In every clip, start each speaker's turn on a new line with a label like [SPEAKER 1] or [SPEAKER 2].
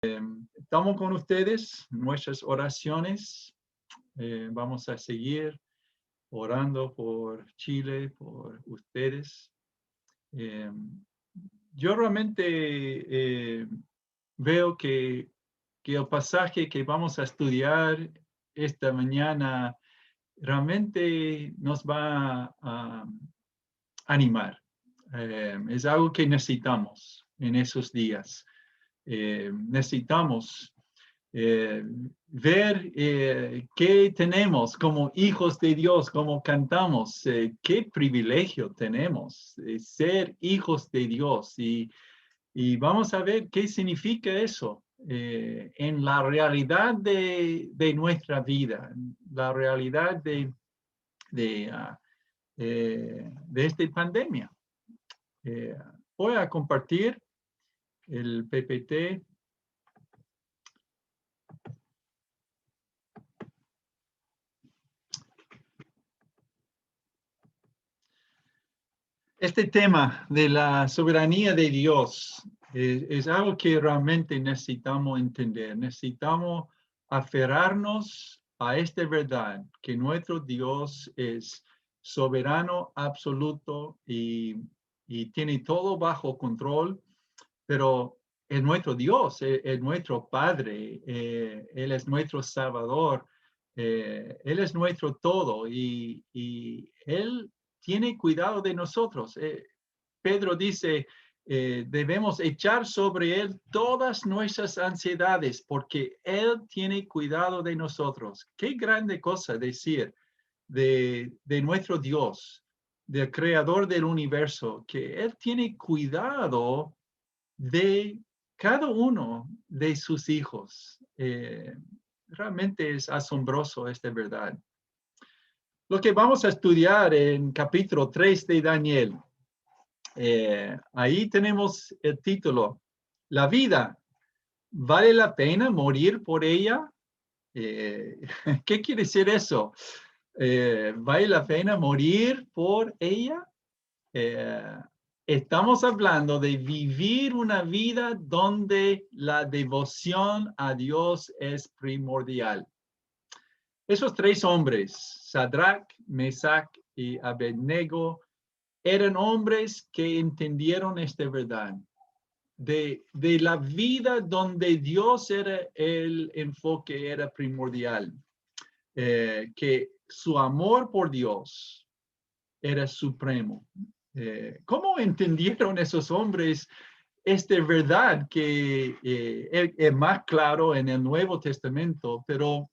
[SPEAKER 1] Estamos con ustedes, nuestras oraciones. Vamos a seguir orando por Chile, por ustedes. Yo realmente veo que el pasaje que vamos a estudiar esta mañana realmente nos va a animar. Es algo que necesitamos en esos días. Necesitamos ver qué tenemos como hijos de Dios, como cantamos, qué privilegio tenemos ser hijos de Dios y vamos a ver qué significa eso en la realidad de nuestra vida, la realidad de esta pandemia. Voy a compartir el PPT. Este tema de la soberanía de Dios es algo que realmente necesitamos entender. Necesitamos aferrarnos a esta verdad, que nuestro Dios es soberano absoluto y tiene todo bajo control, pero es nuestro Dios, es nuestro Padre, Él es nuestro Salvador, Él es nuestro todo y Él tiene cuidado de nosotros. Pedro dice, debemos echar sobre Él todas nuestras ansiedades porque Él tiene cuidado de nosotros. Qué grande cosa decir de nuestro Dios, del creador del universo, que Él tiene cuidado de cada uno de sus hijos. Realmente es asombroso esta verdad. Lo que vamos a estudiar en capítulo 3 de Daniel, ahí tenemos el título, La vida, ¿vale la pena morir por ella? ¿Qué quiere decir eso? ¿Vale la pena morir por ella? Estamos hablando de vivir una vida donde la devoción a Dios es primordial. Esos tres hombres, Sadrach, Mesach y Abednego, eran hombres que entendieron esta verdad. De la vida donde Dios era el enfoque, era primordial. Que su amor por Dios era supremo. ¿Cómo entendieron esos hombres esta verdad que es más claro en el Nuevo Testamento? Pero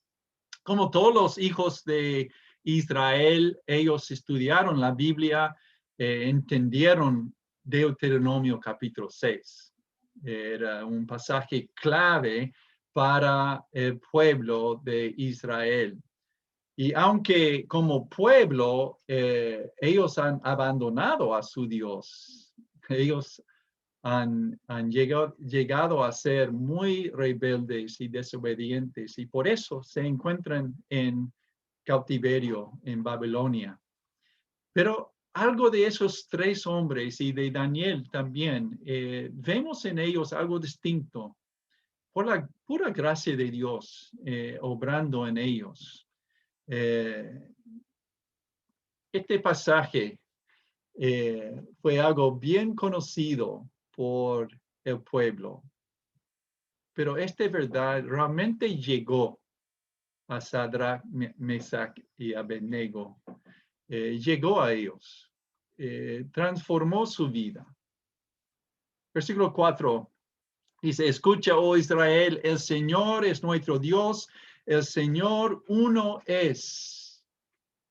[SPEAKER 1] como todos los hijos de Israel, ellos estudiaron la Biblia, entendieron Deuteronomio capítulo 6. Era un pasaje clave para el pueblo de Israel. Y aunque como pueblo ellos han abandonado a su Dios, ellos han llegado a ser muy rebeldes y desobedientes y por eso se encuentran en cautiverio en Babilonia. Pero algo de esos tres hombres y de Daniel también, vemos en ellos algo distinto por la pura gracia de Dios obrando en ellos. Este pasaje fue algo bien conocido por el pueblo, pero esta verdad realmente llegó a Sadrach, Mesach y Abednego. Llegó a ellos, transformó su vida. Versículo 4 dice, escucha, oh Israel, el Señor es nuestro Dios, el Señor uno es.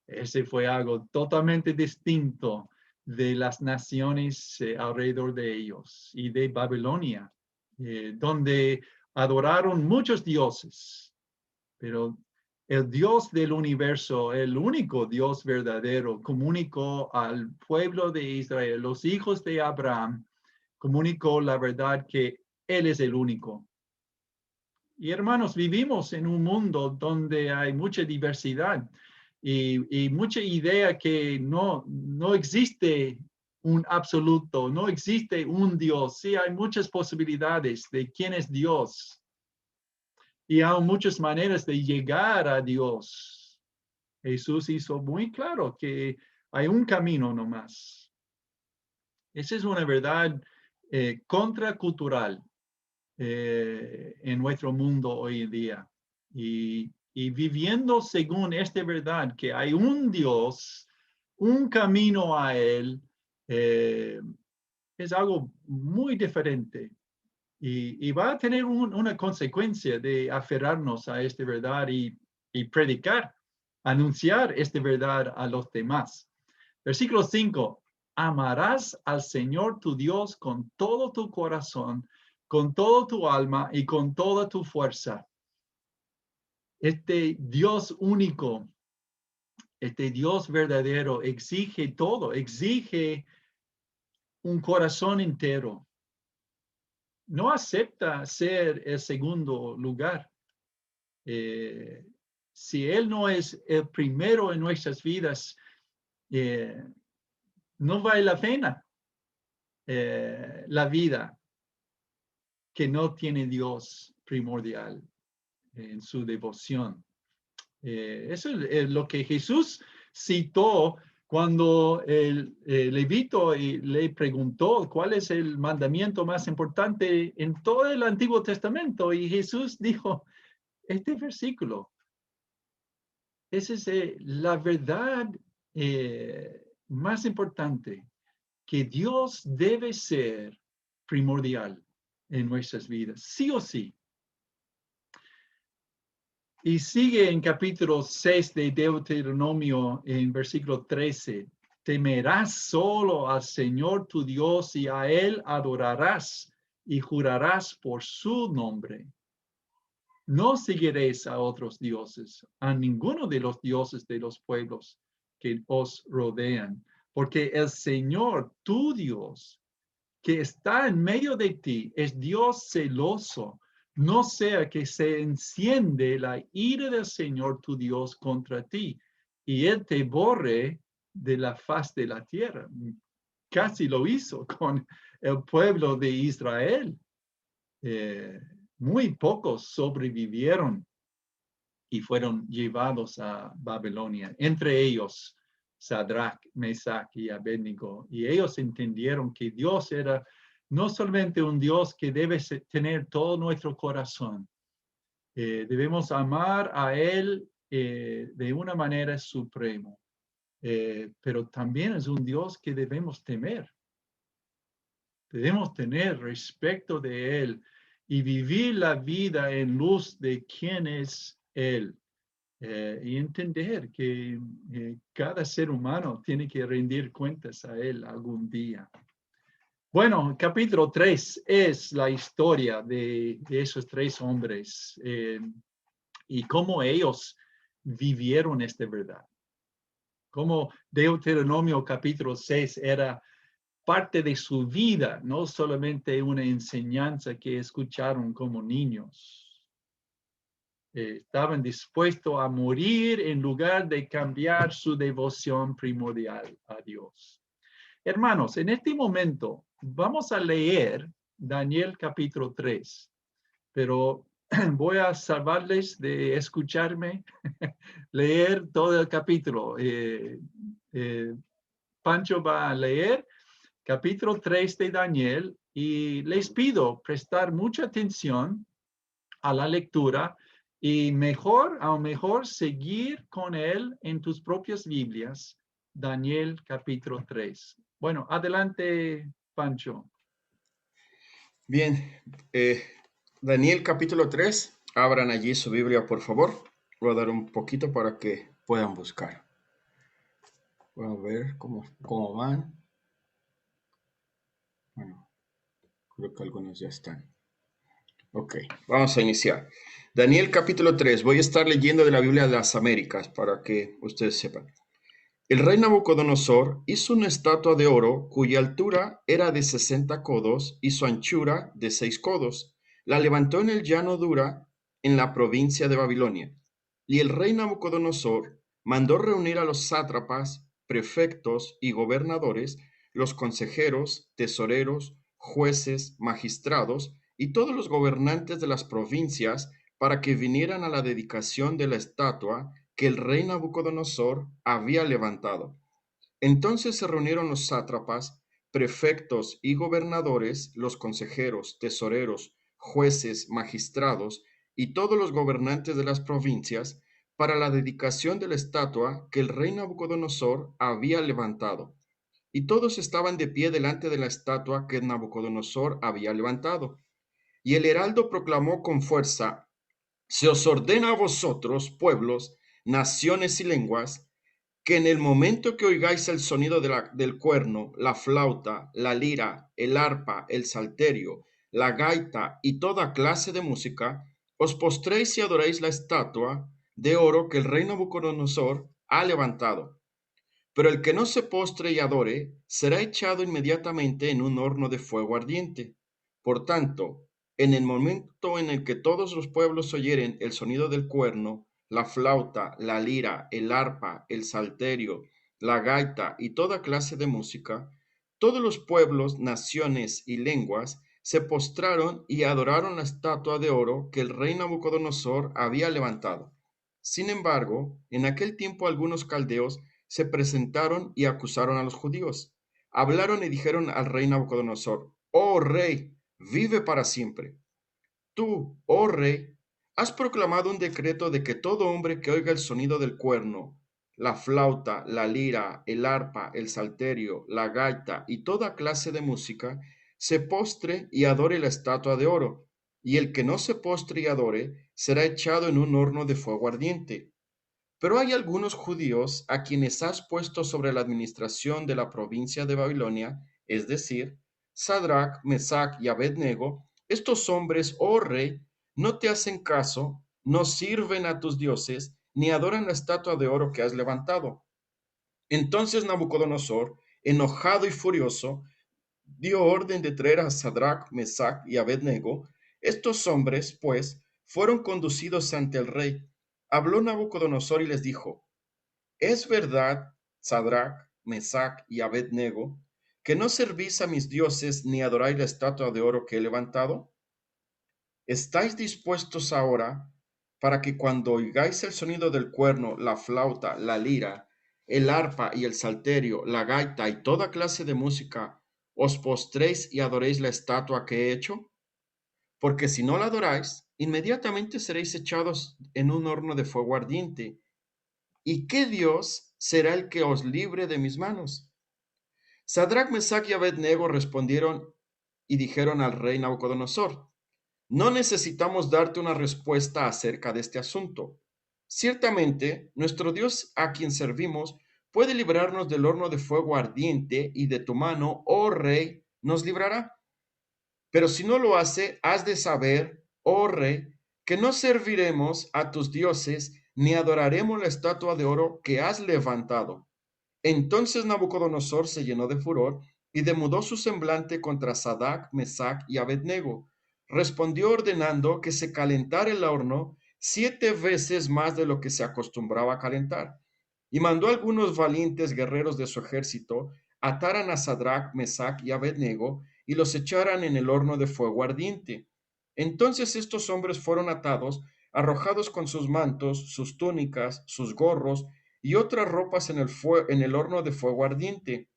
[SPEAKER 1] Ese fue algo totalmente distinto de las naciones alrededor de ellos y de Babilonia, donde adoraron muchos dioses, pero el Dios del universo, el único Dios verdadero, comunicó al pueblo de Israel, los hijos de Abraham, comunicó la verdad que Él es el único. Y hermanos, vivimos en un mundo donde hay mucha diversidad y mucha idea que no existe un absoluto, no existe un Dios. Sí, hay muchas posibilidades de quién es Dios, Y hay muchas maneras de llegar a Dios. Jesús hizo muy claro que hay un camino nomás. Esa es una verdad contracultural en nuestro mundo hoy en día. Y viviendo según esta verdad, que hay un Dios, un camino a Él, eh, es algo muy diferente. Y va a tener una consecuencia de aferrarnos a esta verdad y predicar, anunciar esta verdad a los demás. Versículo 5. Amarás al Señor tu Dios con todo tu corazón, con toda tu alma y con toda tu fuerza. Este Dios único, este Dios verdadero exige todo, exige un corazón entero. No acepta ser el segundo lugar. Si Él no es el primero en nuestras vidas, no vale la pena la vida que no tiene Dios primordial en su devoción. Eso es lo que Jesús citó cuando el levito le preguntó cuál es el mandamiento más importante en todo el Antiguo Testamento. Y Jesús dijo, este versículo, esa es la verdad más importante, que Dios debe ser primordial en nuestras vidas, sí o sí. Y sigue en capítulo 6 de Deuteronomio, en versículo 13. Temerás solo al Señor tu Dios y a Él adorarás y jurarás por su nombre. No seguiréis a otros dioses, a ninguno de los dioses de los pueblos que os rodean, porque el Señor, tu Dios, que está en medio de ti, es Dios celoso. No sea que se enciende la ira del Señor tu Dios contra ti y Él te borre de la faz de la tierra. Casi lo hizo con el pueblo de Israel. Muy pocos sobrevivieron y fueron llevados a Babilonia, entre ellos Sadrach, Mesach y Abednego. Y ellos entendieron que Dios era no solamente un Dios que debe tener todo nuestro corazón, debemos amar a Él de una manera suprema, pero también es un Dios que debemos temer. Debemos tener respeto de Él y vivir la vida en luz de quién es Él. Y entender que cada ser humano tiene que rendir cuentas a Él algún día. Bueno, capítulo 3 es la historia de esos tres hombres y cómo ellos vivieron esta verdad. Cómo Deuteronomio capítulo 6 era parte de su vida, no solamente una enseñanza que escucharon como niños. Estaban dispuestos a morir en lugar de cambiar su devoción primordial a Dios. Hermanos, en este momento vamos a leer Daniel capítulo 3, pero voy a salvarles de escucharme leer todo el capítulo. Pancho va a leer capítulo 3 de Daniel y les pido prestar mucha atención a la lectura y a lo mejor seguir con él en tus propias Biblias, Daniel capítulo 3. Bueno, adelante, Pancho.
[SPEAKER 2] Bien, Daniel capítulo 3, abran allí su Biblia, por favor. Voy a dar un poquito para que puedan buscar. Voy a ver cómo van. Bueno, creo que algunos ya están. Ok, vamos a iniciar. Daniel capítulo 3, voy a estar leyendo de la Biblia de las Américas para que ustedes sepan. El rey Nabucodonosor hizo una estatua de oro cuya altura era de 60 codos y su anchura de 6 codos. La levantó en el llano Dura, en la provincia de Babilonia. Y el rey Nabucodonosor mandó reunir a los sátrapas, prefectos y gobernadores, los consejeros, tesoreros, jueces, magistrados y todos los gobernantes de las provincias para que vinieran a la dedicación de la estatua que el rey Nabucodonosor había levantado. Entonces se reunieron los sátrapas, prefectos y gobernadores, los consejeros, tesoreros, jueces, magistrados y todos los gobernantes de las provincias para la dedicación de la estatua que el rey Nabucodonosor había levantado. Y todos estaban de pie delante de la estatua que Nabucodonosor había levantado. Y el heraldo proclamó con fuerza: se os ordena a vosotros, pueblos, naciones y lenguas, que en el momento que oigáis el sonido del cuerno, la flauta, la lira, el arpa, el salterio, la gaita y toda clase de música, os postréis y adoréis la estatua de oro que el rey Nabucodonosor ha levantado. Pero el que no se postre y adore será echado inmediatamente en un horno de fuego ardiente. Por tanto, en el momento en el que todos los pueblos oyeren el sonido del cuerno, la flauta, la lira, el arpa, el salterio, la gaita y toda clase de música, todos los pueblos, naciones y lenguas se postraron y adoraron la estatua de oro que el rey Nabucodonosor había levantado. Sin embargo, en aquel tiempo algunos caldeos se presentaron y acusaron a los judíos. Hablaron y dijeron al rey Nabucodonosor: oh rey, vive para siempre. Tú, oh rey, has proclamado un decreto de que todo hombre que oiga el sonido del cuerno, la flauta, la lira, el arpa, el salterio, la gaita y toda clase de música, se postre y adore la estatua de oro, y el que no se postre y adore será echado en un horno de fuego ardiente. Pero hay algunos judíos a quienes has puesto sobre la administración de la provincia de Babilonia, es decir, Sadrach, Mesach y Abednego. Estos hombres, oh rey, no te hacen caso, no sirven a tus dioses, ni adoran la estatua de oro que has levantado. Entonces Nabucodonosor, enojado y furioso, dio orden de traer a Sadrach, Mesach y Abednego. Estos hombres, pues, fueron conducidos ante el rey. Habló Nabucodonosor y les dijo: ¿es verdad, Sadrach, Mesach y Abednego, que no servís a mis dioses ni adoráis la estatua de oro que he levantado? ¿Estáis dispuestos ahora para que cuando oigáis el sonido del cuerno, la flauta, la lira, el arpa y el salterio, la gaita y toda clase de música, os postréis y adoréis la estatua que he hecho? Porque si no la adoráis, inmediatamente seréis echados en un horno de fuego ardiente. ¿Y qué Dios será el que os libre de mis manos? Sadrach, Mesach y Abednego respondieron y dijeron al rey Nabucodonosor: no necesitamos darte una respuesta acerca de este asunto. Ciertamente, nuestro Dios a quien servimos puede librarnos del horno de fuego ardiente, y de tu mano, oh rey, nos librará. Pero si no lo hace, has de saber, oh rey, que no serviremos a tus dioses ni adoraremos la estatua de oro que has levantado. Entonces Nabucodonosor se llenó de furor y demudó su semblante contra Sadrach, Mesach y Abednego. Respondió ordenando que se calentara el horno 7 veces más de lo que se acostumbraba a calentar. Y mandó a algunos valientes guerreros de su ejército ataran a Sadrach, Mesach y Abednego y los echaran en el horno de fuego ardiente. Entonces estos hombres fueron atados, arrojados con sus mantos, sus túnicas, sus gorros y otras ropas en el horno de fuego ardiente.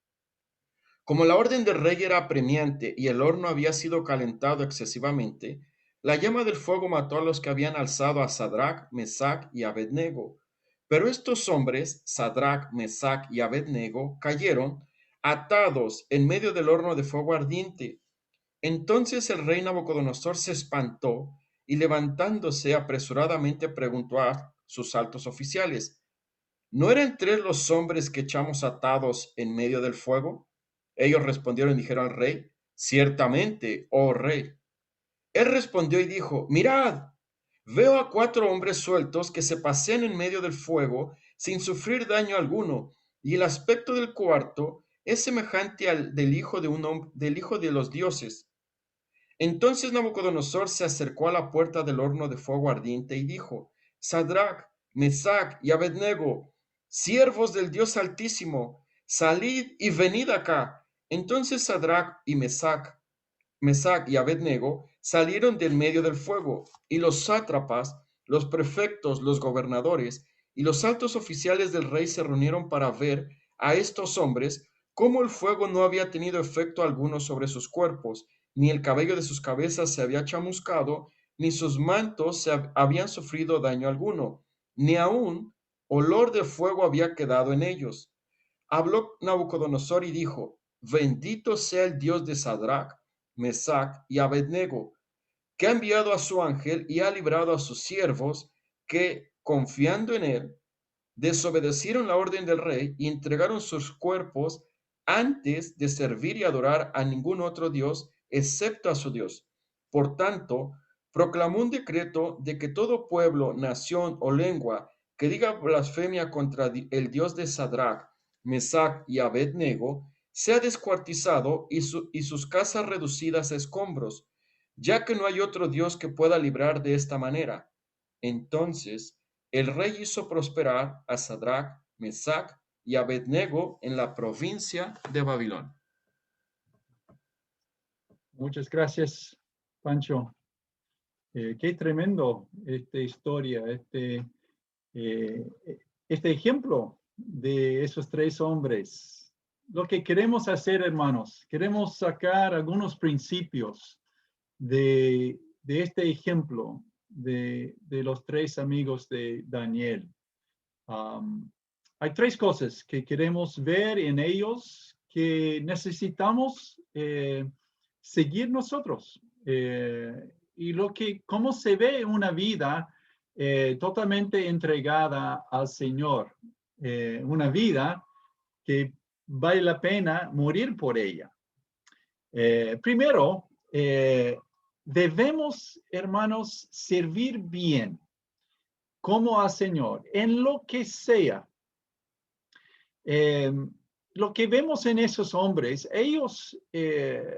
[SPEAKER 2] Como la orden del rey era apremiante y el horno había sido calentado excesivamente, la llama del fuego mató a los que habían alzado a Sadrach, Mesach y Abednego. Pero estos hombres, Sadrach, Mesach y Abednego, cayeron atados en medio del horno de fuego ardiente. Entonces el rey Nabucodonosor se espantó y levantándose apresuradamente preguntó a sus altos oficiales: ¿no eran 3 los hombres que echamos atados en medio del fuego? Ellos respondieron y dijeron al rey: ciertamente, oh rey. Él respondió y dijo: mirad, veo a 4 hombres sueltos que se pasean en medio del fuego sin sufrir daño alguno, y el aspecto del cuarto es semejante al del hijo del hijo de los dioses. Entonces Nabucodonosor se acercó a la puerta del horno de fuego ardiente y dijo: Sadrach, Mesach y Abednego, siervos del Dios Altísimo, salid y venid acá. Entonces Sadrach y Mesach y Abednego salieron del medio del fuego, y los sátrapas, los prefectos, los gobernadores y los altos oficiales del rey se reunieron para ver a estos hombres cómo el fuego no había tenido efecto alguno sobre sus cuerpos, ni el cabello de sus cabezas se había chamuscado, ni sus mantos habían sufrido daño alguno, ni aun olor de fuego había quedado en ellos. Habló Nabucodonosor y dijo: Bendito sea el Dios de Sadrach, Mesach y Abednego, que ha enviado a su ángel y ha librado a sus siervos que, confiando en él, desobedecieron la orden del rey y entregaron sus cuerpos antes de servir y adorar a ningún otro Dios excepto a su Dios. Por tanto, proclamó un decreto de que todo pueblo, nación o lengua que diga blasfemia contra el Dios de Sadrach, Mesach y Abednego sea descuartizado y sus casas reducidas a escombros, ya que no hay otro Dios que pueda librar de esta manera. Entonces el rey hizo prosperar a Sadrach, Mesach y Abednego en la provincia de Babilonia.
[SPEAKER 1] Muchas gracias, Pancho. Qué tremendo esta historia, eh, este ejemplo de esos tres hombres. Lo que queremos hacer, hermanos, queremos sacar algunos principios de este ejemplo de los tres amigos de Daniel. Hay tres cosas que queremos ver en ellos que necesitamos seguir nosotros. Y cómo se ve una vida totalmente entregada al Señor. Una vida que vale la pena morir por ella. Primero, debemos, hermanos, servir bien como al Señor, en lo que sea. Lo que vemos en esos hombres, ellos, en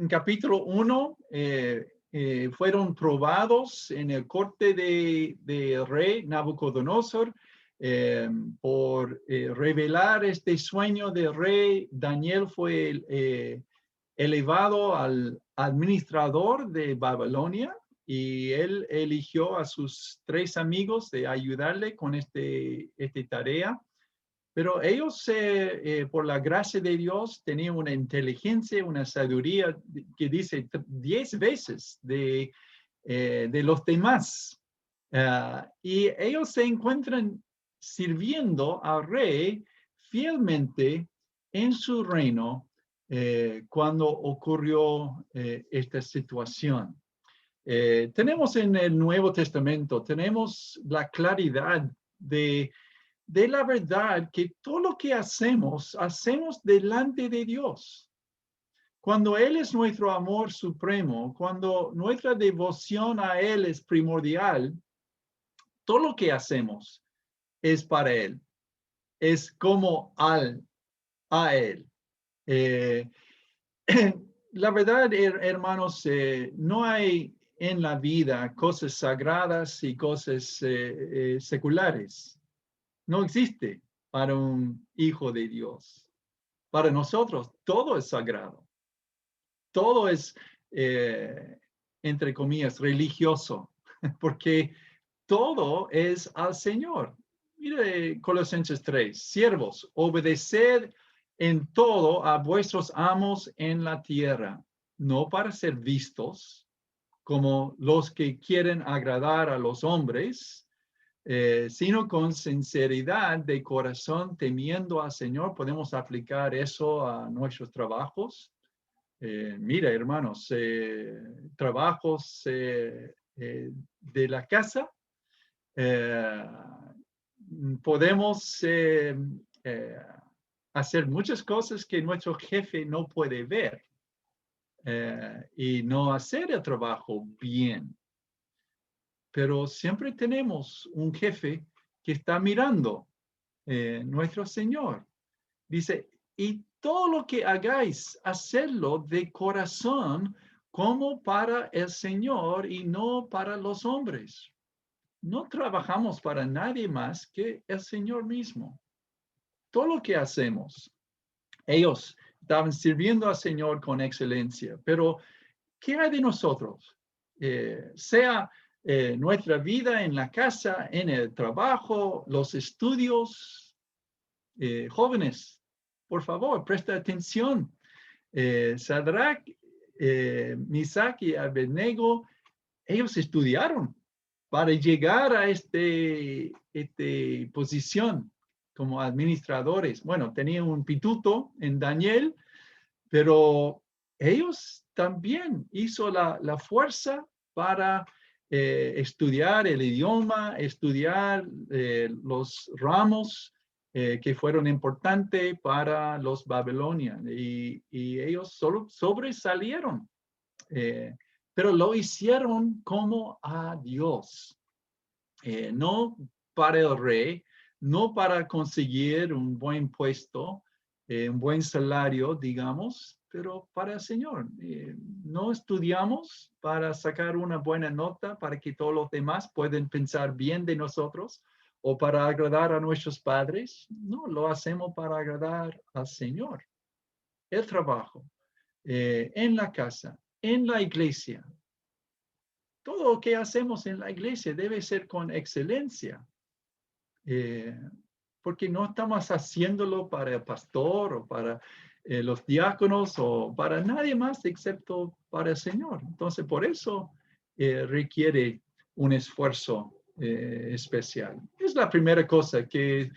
[SPEAKER 1] capítulo 1, fueron probados en el corte de rey Nabucodonosor por revelar este sueño del rey. Daniel fue elevado al administrador de Babilonia y él eligió a sus tres amigos de ayudarle con esta tarea. Pero ellos, por la gracia de Dios, tenían una inteligencia, una sabiduría que dice 10 veces de los demás. Y ellos se encuentran sirviendo al rey fielmente en su reino cuando ocurrió esta situación. Tenemos en el Nuevo Testamento, tenemos la claridad de la verdad que todo lo que hacemos delante de Dios. Cuando Él es nuestro amor supremo, cuando nuestra devoción a Él es primordial, todo lo que hacemos es para Él, es como a Él. La verdad, hermanos, no hay en la vida cosas sagradas y cosas seculares. No existe para un hijo de Dios. Para nosotros, todo es sagrado. Todo es, entre comillas, religioso, porque todo es al Señor. Mire Colosenses 3, siervos, obedeced en todo a vuestros amos en la tierra, no para ser vistos como los que quieren agradar a los hombres, sino con sinceridad de corazón, temiendo al Señor. Podemos aplicar eso a nuestros trabajos. Mira, hermanos, trabajos de la casa, podemos hacer muchas cosas que nuestro jefe no puede ver y no hacer el trabajo bien. Pero siempre tenemos un jefe que está mirando, nuestro Señor. Dice, y todo lo que hagáis, hacerlo de corazón como para el Señor y no para los hombres. No trabajamos para nadie más que el Señor mismo. Todo lo que hacemos, ellos estaban sirviendo al Señor con excelencia, pero ¿qué hay de nosotros? Sea nuestra vida en la casa, en el trabajo, los estudios. Jóvenes, por favor, presta atención. Sadrach, Misach y Abednego, ellos estudiaron para llegar a esta posición como administradores. Bueno, tenían un pituto en Daniel, pero ellos también hizo la fuerza para estudiar el idioma, estudiar los ramos que fueron importantes para los babilonios, y ellos solo sobresalieron, pero lo hicieron como a Dios, no para el rey, no para conseguir un buen puesto, un buen salario, digamos, pero para el Señor. No estudiamos para sacar una buena nota, para que todos los demás puedan pensar bien de nosotros, o para agradar a nuestros padres. No, lo hacemos para agradar al Señor. El trabajo, en la casa, en la iglesia. Todo lo que hacemos en la iglesia debe ser con excelencia. Porque no estamos haciéndolo para el pastor o para los diáconos o para nadie más excepto para el Señor. Entonces, por eso requiere un esfuerzo especial. Es la primera cosa que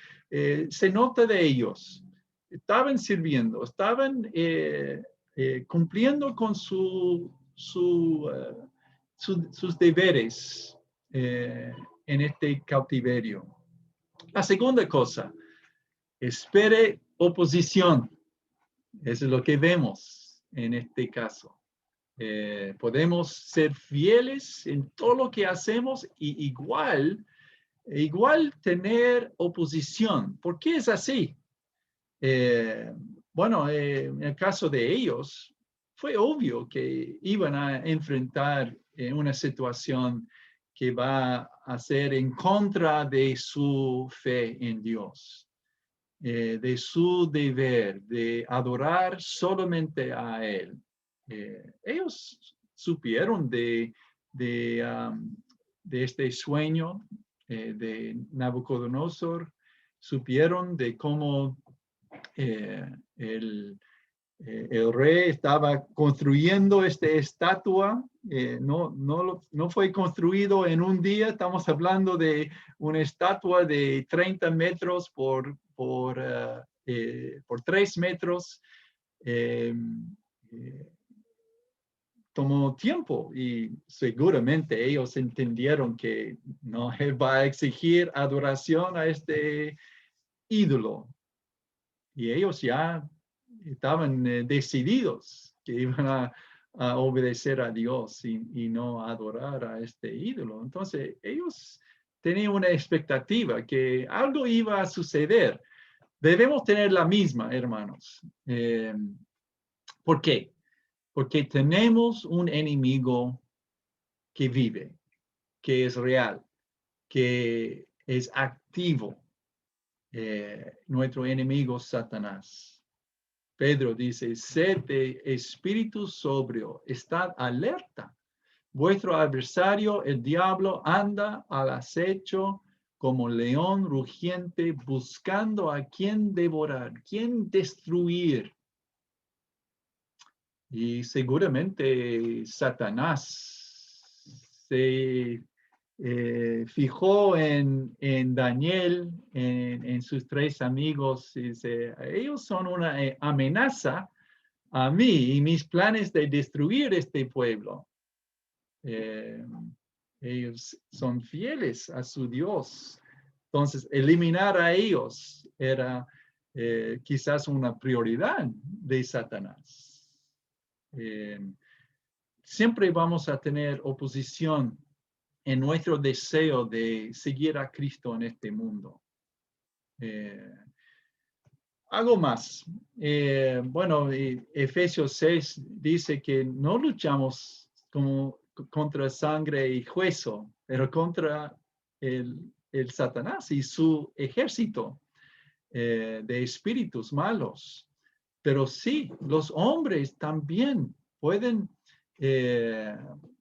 [SPEAKER 1] se nota de ellos. Estaban sirviendo, estaban cumpliendo con sus deberes en este cautiverio. La segunda cosa, espere oposición. Eso es lo que vemos en este caso. Podemos ser fieles en todo lo que hacemos y igual tener oposición. ¿Por qué es así? Bueno, en el caso de ellos, fue obvio que iban a enfrentar una situación que va a ser en contra de su fe en Dios, de su deber de adorar solamente a Él. Ellos supieron de este sueño de Nabucodonosor, supieron de cómo el rey estaba construyendo esta estatua. No fue construido en un día. Estamos hablando de una estatua de 30 metros por 3 metros. Tomó tiempo y seguramente ellos entendieron que no va a exigir adoración a este ídolo. Y ellos ya estaban decididos que iban a obedecer a Dios y no adorar a este ídolo. Entonces, ellos tenían una expectativa que algo iba a suceder. Debemos tener la misma, hermanos. ¿Por qué? Porque tenemos un enemigo que vive, que es real, que es activo. Nuestro enemigo Satanás. Pedro dice, sed de espíritu sobrio, estad alerta. Vuestro adversario, el diablo, anda al acecho como león rugiente, buscando a quien devorar, quien destruir. Y seguramente Satanás se fijó en Daniel, en sus 3 amigos, y dice, ellos son una amenaza a mí y mis planes de destruir este pueblo. Ellos son fieles a su Dios. Entonces, eliminar a ellos era quizás una prioridad de Satanás. Siempre vamos a tener oposición en nuestro deseo de seguir a Cristo en este mundo. Algo más. Bueno, Efesios 6 dice que no luchamos contra sangre y hueso, pero contra el Satanás y su ejército de espíritus malos. Pero sí, los hombres también pueden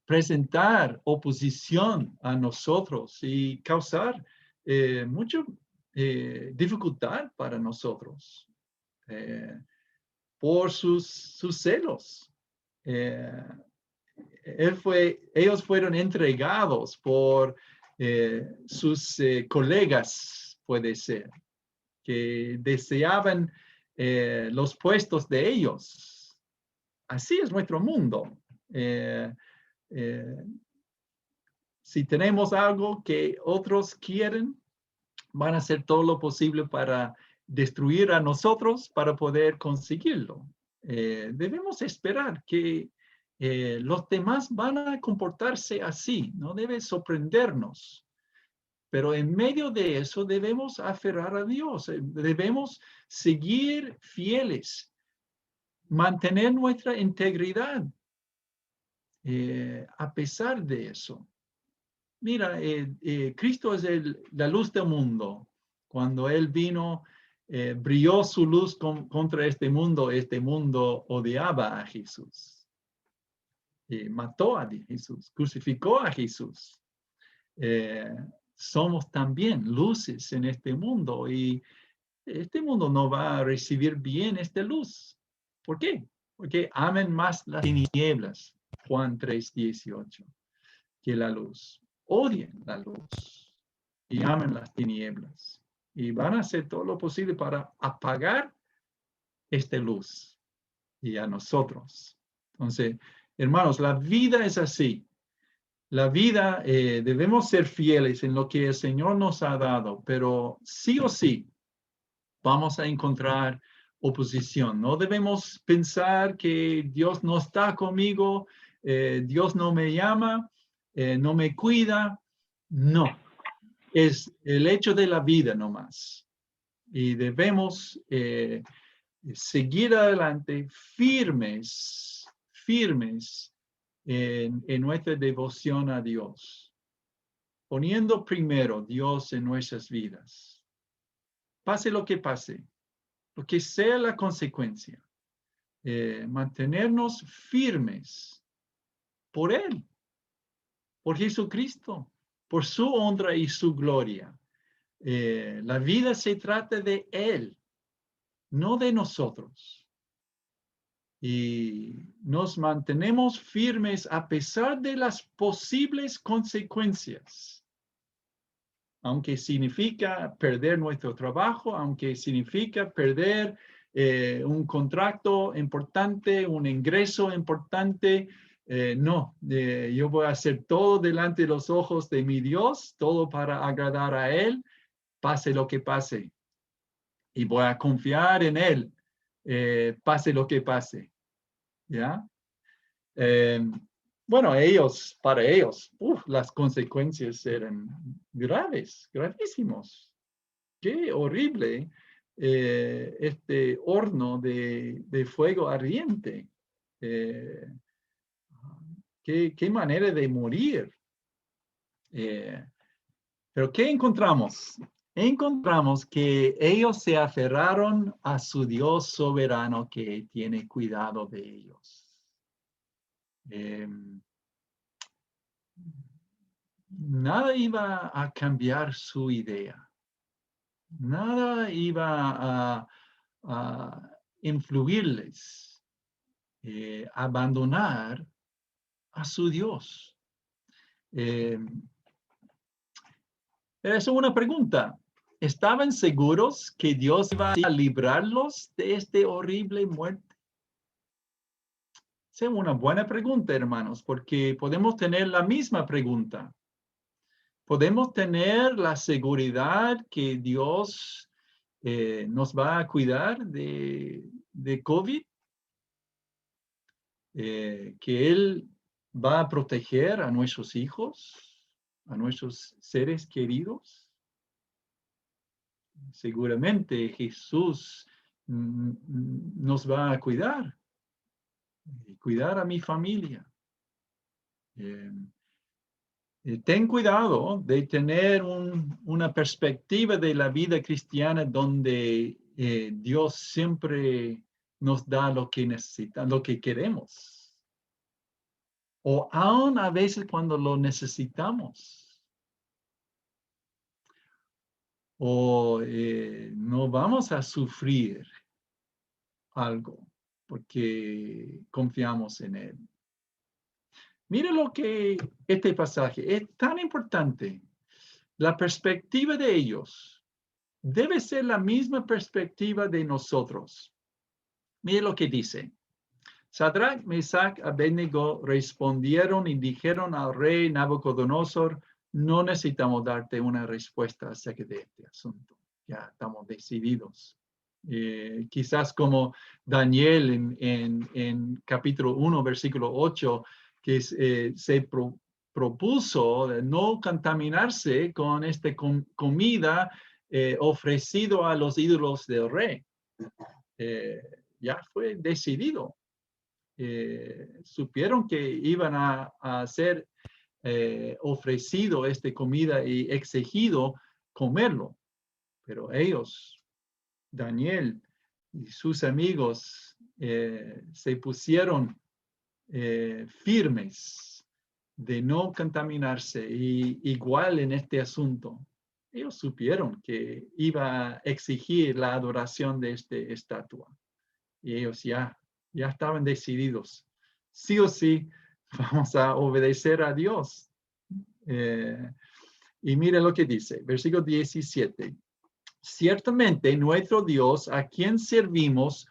[SPEAKER 1] presentar oposición a nosotros y causar mucha dificultad para nosotros por sus celos. Ellos fueron entregados por sus colegas, puede ser, que deseaban los puestos de ellos. Así es nuestro mundo. Si tenemos algo que otros quieren, van a hacer todo lo posible para destruir a nosotros para poder conseguirlo. Debemos esperar que los demás van a comportarse así, no debe sorprendernos. Pero en medio de eso debemos aferrar a Dios, debemos seguir fieles, mantener nuestra integridad a pesar de eso. Mira, Cristo es la luz del mundo. Cuando Él vino, brilló su luz contra este mundo odiaba a Jesús. Mató a Jesús, crucificó a Jesús. Somos también luces en este mundo y este mundo no va a recibir bien esta luz. ¿Por qué? Porque amen más las tinieblas, Juan 3:18, que la luz. Odien la luz y amen las tinieblas. Y van a hacer todo lo posible para apagar esta luz y a nosotros. Entonces, hermanos, la vida es así. La vida, debemos ser fieles en lo que el Señor nos ha dado, pero sí o sí vamos a encontrar oposición. No debemos pensar que Dios no está conmigo, Dios no me llama, no me cuida. No, es el hecho de la vida nomás. Y debemos seguir adelante firmes en nuestra devoción a Dios, poniendo primero Dios en nuestras vidas. Pase lo que sea la consecuencia, mantenernos firmes por Él, por Jesucristo, por su honra y su gloria. La vida se trata de Él, no de nosotros. Y nos mantenemos firmes a pesar de las posibles consecuencias. Aunque significa perder nuestro trabajo, aunque significa perder un contrato importante, un ingreso importante, yo voy a hacer todo delante de los ojos de mi Dios, todo para agradar a Él, pase lo que pase. Y voy a confiar en Él, pase lo que pase. ¿Ya? Bueno, para ellos, las consecuencias eran gravísimos. Qué horrible este horno de fuego ardiente. Qué manera de morir. Pero ¿qué encontramos? Encontramos que ellos se aferraron a su Dios soberano que tiene cuidado de ellos. Nada iba a cambiar su idea. Nada iba a influirles, abandonar a su Dios. Es una pregunta. ¿Estaban seguros que Dios iba a librarlos de esta horrible muerte? Es una buena pregunta, hermanos, porque podemos tener la misma pregunta. Podemos tener la seguridad que Dios nos va a cuidar de COVID, que Él va a proteger a nuestros hijos, a nuestros seres queridos. Seguramente Jesús nos va a cuidar y cuidar a mi familia. Ten cuidado de tener una perspectiva de la vida cristiana donde Dios siempre nos da lo que necesitamos, lo que queremos. o aún a veces cuando lo necesitamos. O no vamos a sufrir algo porque confiamos en Él. Mira lo que este pasaje es tan importante. La perspectiva de ellos debe ser la misma perspectiva de nosotros. Mire lo que dice. Sadrach, Mesach, Abednego respondieron y dijeron al rey Nabucodonosor, no necesitamos darte una respuesta acerca de este asunto. Ya estamos decididos. Quizás como Daniel en capítulo 1, versículo 8, que se propuso de no contaminarse con esta comida ofrecido a los ídolos del rey. Ya fue decidido. Supieron que iban a ser ofrecido esta comida y exigido comerlo, pero ellos, Daniel y sus amigos, se pusieron firmes de no contaminarse y igual en este asunto. Ellos supieron que iba a exigir la adoración de esta estatua y ellos ya estaban decididos. Sí o sí, vamos a obedecer a Dios. Y mire lo que dice, versículo 17. Ciertamente nuestro Dios, a quien servimos,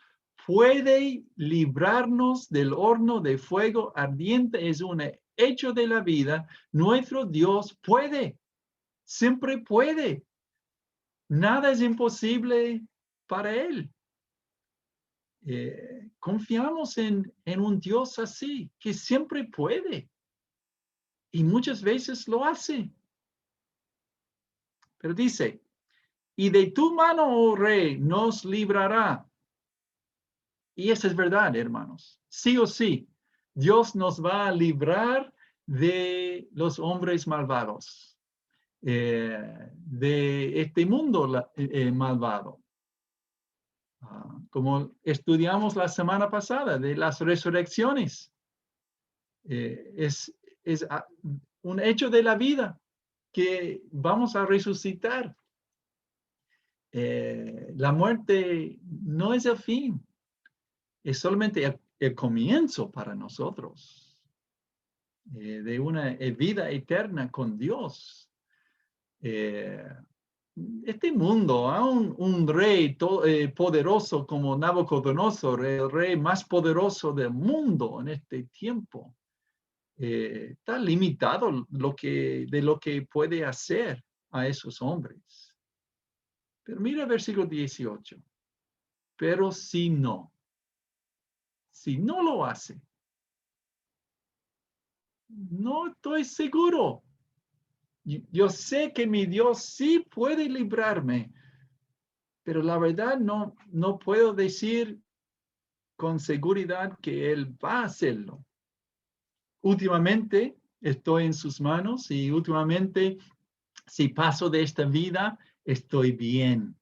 [SPEAKER 1] puede librarnos del horno de fuego ardiente. Es un hecho de la vida. Nuestro Dios puede, siempre puede. Nada es imposible para Él. Confiamos en un Dios así, que siempre puede. Y muchas veces lo hace. Pero dice, y de tu mano, oh rey, nos librará. Y eso es verdad, hermanos. Sí o sí, Dios nos va a librar de los hombres malvados, de este mundo malvado. Como estudiamos la semana pasada de las resurrecciones. Es un hecho de la vida que vamos a resucitar. La muerte no es el fin, es solamente el comienzo para nosotros de una vida eterna con Dios. Este mundo, a un rey poderoso como Nabucodonosor, el rey más poderoso del mundo en este tiempo, está limitado de lo que puede hacer a esos hombres. Pero mira el versículo 18. Pero si no lo hace, no estoy seguro. Yo sé que mi Dios sí puede librarme, pero la verdad no puedo decir con seguridad que Él va a hacerlo. Últimamente estoy en sus manos y últimamente si paso de esta vida, estoy bien.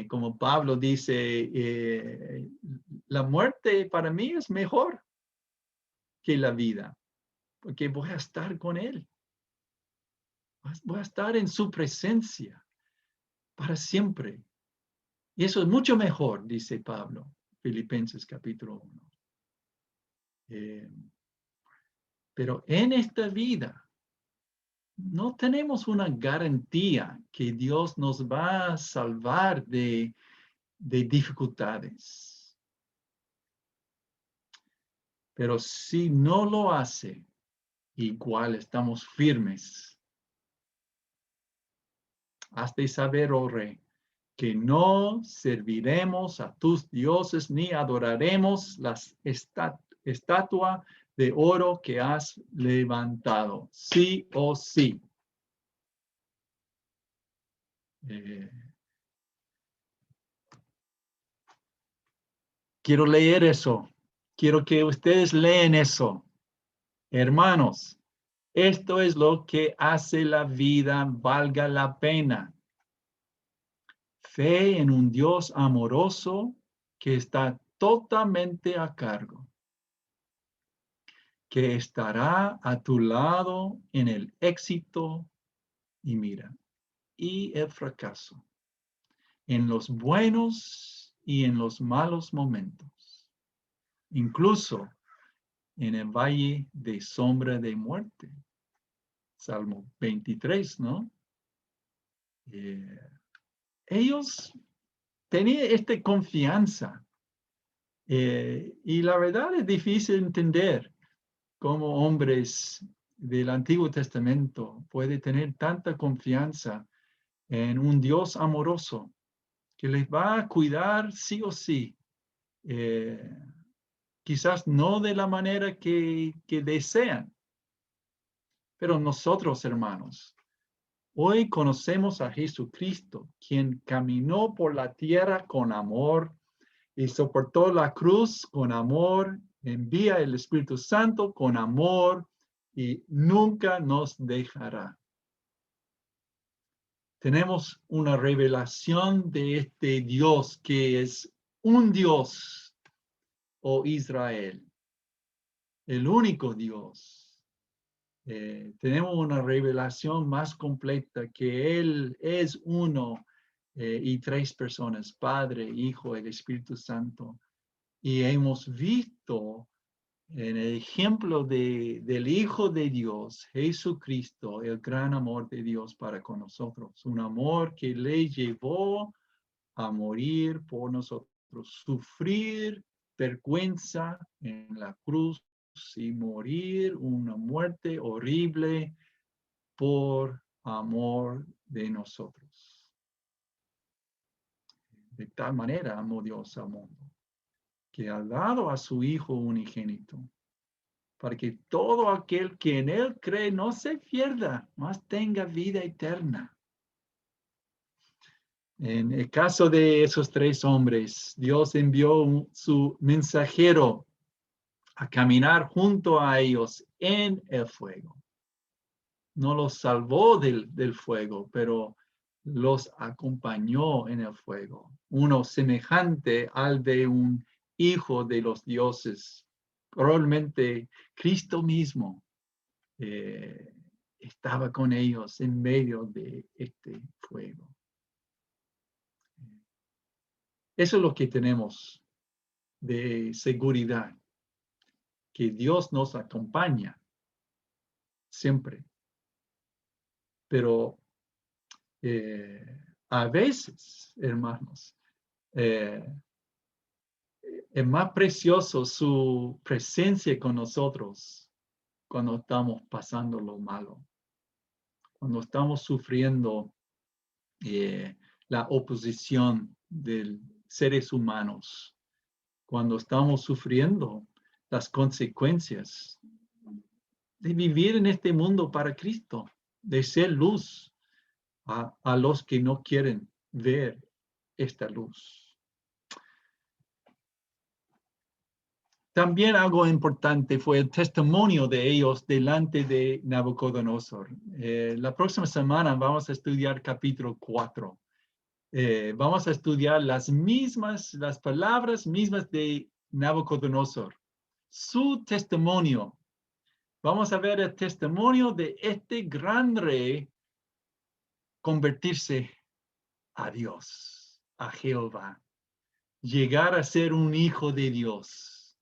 [SPEAKER 1] Como Pablo dice, la muerte para mí es mejor que la vida, porque voy a estar con Él. Voy a estar en su presencia para siempre. Y eso es mucho mejor, dice Pablo, Filipenses capítulo 1. Pero en esta vida no tenemos una garantía que Dios nos va a salvar de dificultades. Pero si no lo hace, igual estamos firmes. Has de saber, oh rey, que no serviremos a tus dioses ni adoraremos las estatua de oro que has levantado. Sí o sí. Quiero leer eso. Quiero que ustedes leen eso. Hermanos, esto es lo que hace la vida valga la pena. Fe en un Dios amoroso que está totalmente a cargo, que estará a tu lado en el éxito y mira, y el fracaso, en los buenos y en los malos momentos, incluso en el valle de sombra de muerte. Salmo 23, ¿no? Ellos tenían esta confianza y la verdad es difícil entender cómo hombres del Antiguo Testamento pueden tener tanta confianza en un Dios amoroso que les va a cuidar sí o sí. Quizás no de la manera que desean, pero nosotros, hermanos, hoy conocemos a Jesucristo, quien caminó por la tierra con amor y soportó la cruz con amor, envía el Espíritu Santo con amor y nunca nos dejará. Tenemos una revelación de este Dios que es un Dios, oh Israel, el único Dios. Tenemos una revelación más completa que Él es uno y tres personas, Padre, Hijo, el Espíritu Santo. Y hemos visto en el ejemplo del Hijo de Dios, Jesucristo, el gran amor de Dios para con nosotros. Un amor que le llevó a morir por nosotros, sufrir vergüenza en la cruz y morir una muerte horrible por amor de nosotros. De tal manera amó Dios al mundo, que ha dado a su Hijo unigénito, para que todo aquel que en Él cree no se pierda, mas tenga vida eterna. En el caso de esos tres hombres, Dios envió su mensajero a caminar junto a ellos en el fuego. No los salvó del fuego, pero los acompañó en el fuego. Uno semejante al de un hijo de los dioses. Probablemente Cristo mismo estaba con ellos en medio de este fuego. Eso es lo que tenemos de seguridad, que Dios nos acompaña siempre. Pero a veces, hermanos, es más precioso su presencia con nosotros cuando estamos pasando lo malo, cuando estamos sufriendo la oposición de seres humanos, cuando estamos sufriendo las consecuencias de vivir en este mundo para Cristo, de ser luz a los que no quieren ver esta luz. También algo importante fue el testimonio de ellos delante de Nabucodonosor. La próxima semana vamos a estudiar capítulo 4. Vamos a estudiar las palabras mismas de Nabucodonosor. Su testimonio. Vamos a ver el testimonio de este gran rey convertirse a Dios, a Jehová. Llegar a ser un hijo de Dios.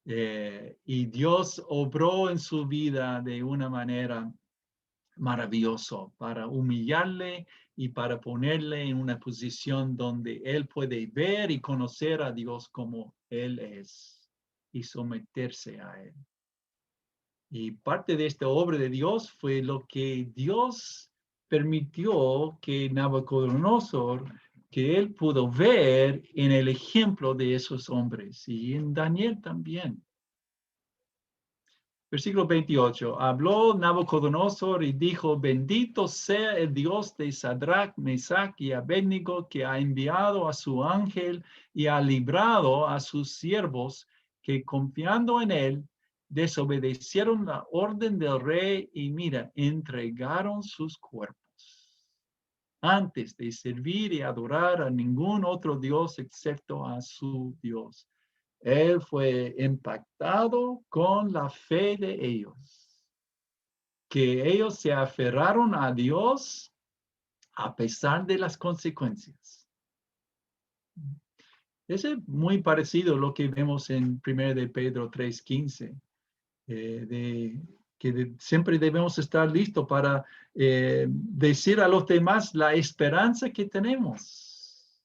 [SPEAKER 1] Y Dios obró en su vida de una manera maravillosa para humillarle y para ponerle en una posición donde él puede ver y conocer a Dios como Él es y someterse a Él. Y parte de esta obra de Dios fue lo que Dios permitió que Nabucodonosor, que él pudo ver en el ejemplo de esos hombres y en Daniel también. Versículo 28. Habló Nabucodonosor y dijo: bendito sea el Dios de Sadrach, Mesach y Abednego, que ha enviado a su ángel y ha librado a sus siervos que, confiando en él, desobedecieron la orden del rey y mira, entregaron sus cuerpos antes de servir y adorar a ningún otro Dios excepto a su Dios. Él fue impactado con la fe de ellos, que ellos se aferraron a Dios a pesar de las consecuencias. Es muy parecido a lo que vemos en 1 de Pedro 3:15, siempre debemos estar listos para decir a los demás la esperanza que tenemos.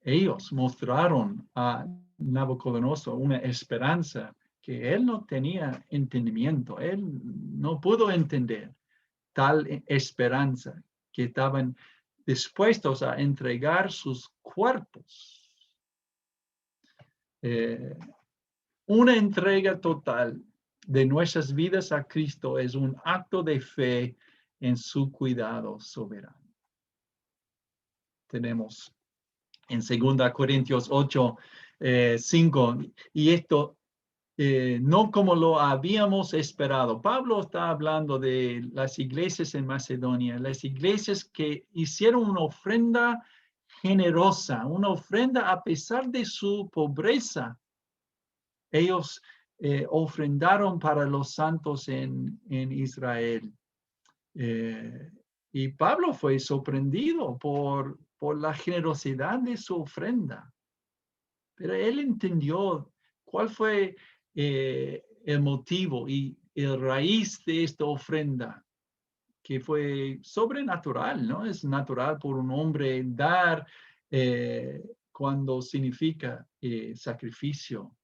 [SPEAKER 1] Ellos mostraron a Nabucodonosor una esperanza que él no tenía entendimiento, él no pudo entender tal esperanza, que estaban dispuestos a entregar sus cuerpos. Una entrega total de nuestras vidas a Cristo es un acto de fe en su cuidado soberano. Tenemos en 2 Corintios 8, 5, y esto no como lo habíamos esperado. Pablo está hablando de las iglesias en Macedonia, las iglesias que hicieron una ofrenda generosa, una ofrenda a pesar de su pobreza. Ellos ofrendaron para los santos en Israel. Y Pablo fue sorprendido por la generosidad de su ofrenda. Pero él entendió cuál fue el motivo y el raíz de esta ofrenda, que fue sobrenatural, ¿no? Es natural por un hombre dar cuando significa sacrificio.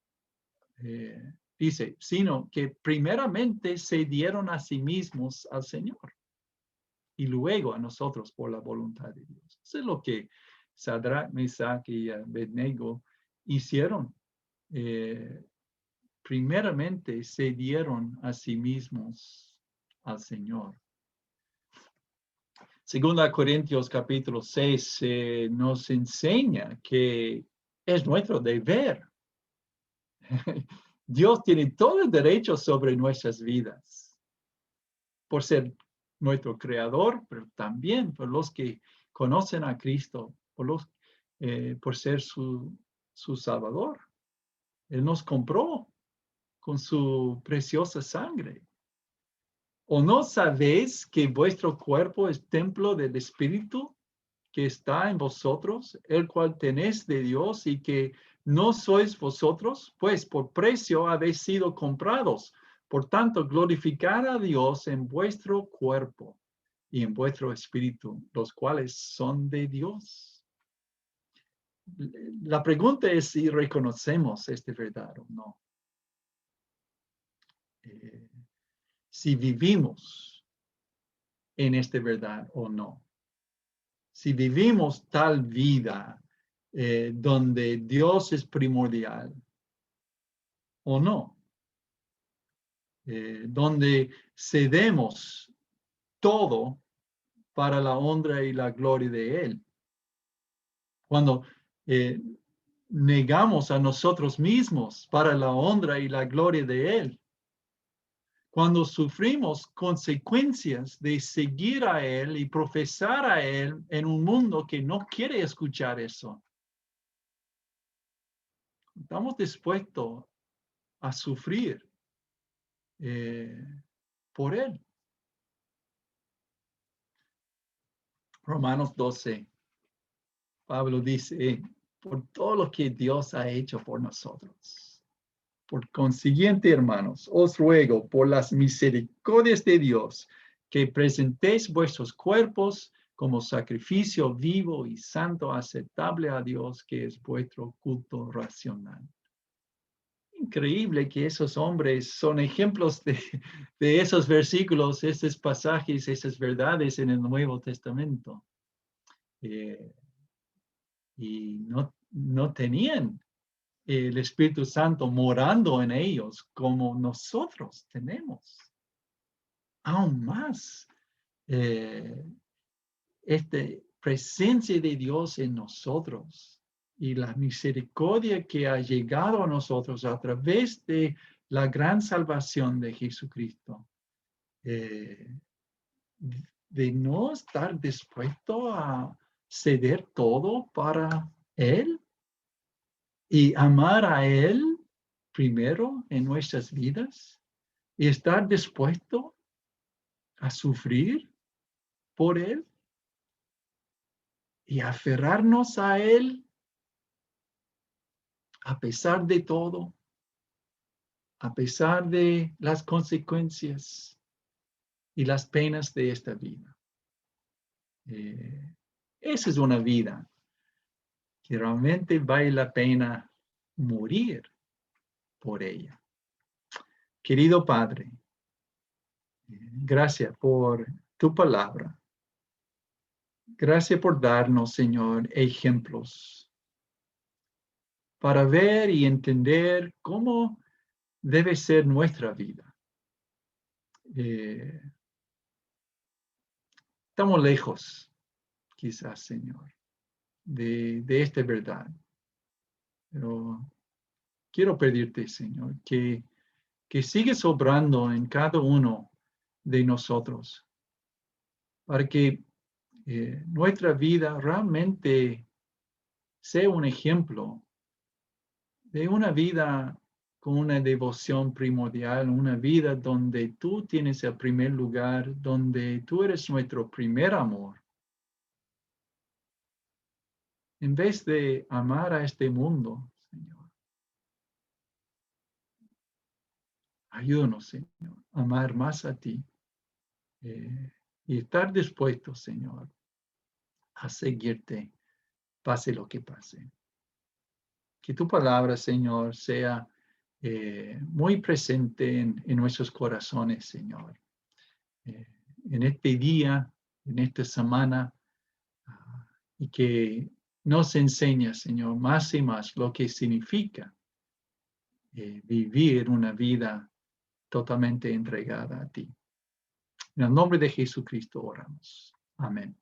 [SPEAKER 1] Dice, sino que primeramente se dieron a sí mismos al Señor y luego a nosotros por la voluntad de Dios. Eso es lo que Sadrach, Mesach y Abednego hicieron. Primeramente se dieron a sí mismos al Señor. 2 Corintios capítulo 6 nos enseña que es nuestro deber. Dios tiene todo el derecho sobre nuestras vidas, por ser nuestro creador, pero también por los que conocen a Cristo, por ser su Salvador. Él nos compró con su preciosa sangre. ¿O no sabéis que vuestro cuerpo es templo del Espíritu que está en vosotros, el cual tenéis de Dios, y que no sois vosotros? Pues por precio habéis sido comprados. Por tanto, glorificad a Dios en vuestro cuerpo y en vuestro espíritu, los cuales son de Dios. La pregunta es si reconocemos esta verdad o no. Si vivimos en esta verdad o no. Si vivimos tal vida donde Dios es primordial o no. Donde cedemos todo para la honra y la gloria de Él. Cuando negamos a nosotros mismos para la honra y la gloria de Él. Cuando sufrimos consecuencias de seguir a Él y profesar a Él en un mundo que no quiere escuchar eso. Estamos dispuestos a sufrir por Él. Romanos 12. Pablo dice, por todo lo que Dios ha hecho por nosotros. Por consiguiente, hermanos, os ruego por las misericordias de Dios que presentéis vuestros cuerpos como sacrificio vivo y santo, aceptable a Dios, que es vuestro culto racional. Increíble que esos hombres son ejemplos de esos versículos, esos pasajes, esas verdades en el Nuevo Testamento. Y no tenían el Espíritu Santo morando en ellos como nosotros tenemos. Aún más, esta presencia de Dios en nosotros y la misericordia que ha llegado a nosotros a través de la gran salvación de Jesucristo, de no estar dispuesto a ceder todo para Él y amar a Él primero en nuestras vidas y estar dispuesto a sufrir por Él y aferrarnos a Él a pesar de todo, a pesar de las consecuencias y las penas de esta vida. Esa es una vida que realmente vale la pena morir por ella. Querido Padre, gracias por tu palabra. Gracias por darnos, Señor, ejemplos para ver y entender cómo debe ser nuestra vida. Estamos lejos, quizás, Señor, de esta verdad. Pero quiero pedirte, Señor, que sigues obrando en cada uno de nosotros para que nuestra vida realmente sea un ejemplo de una vida con una devoción primordial, una vida donde tú tienes el primer lugar, donde tú eres nuestro primer amor. En vez de amar a este mundo, Señor, ayúdanos, Señor, a amar más a ti y estar dispuestos, Señor, a seguirte, pase lo que pase. Que tu palabra, Señor, sea muy presente en nuestros corazones, Señor. En este día, en esta semana, y que nos enseña, Señor, más y más lo que significa vivir una vida totalmente entregada a ti. En el nombre de Jesucristo oramos. Amén.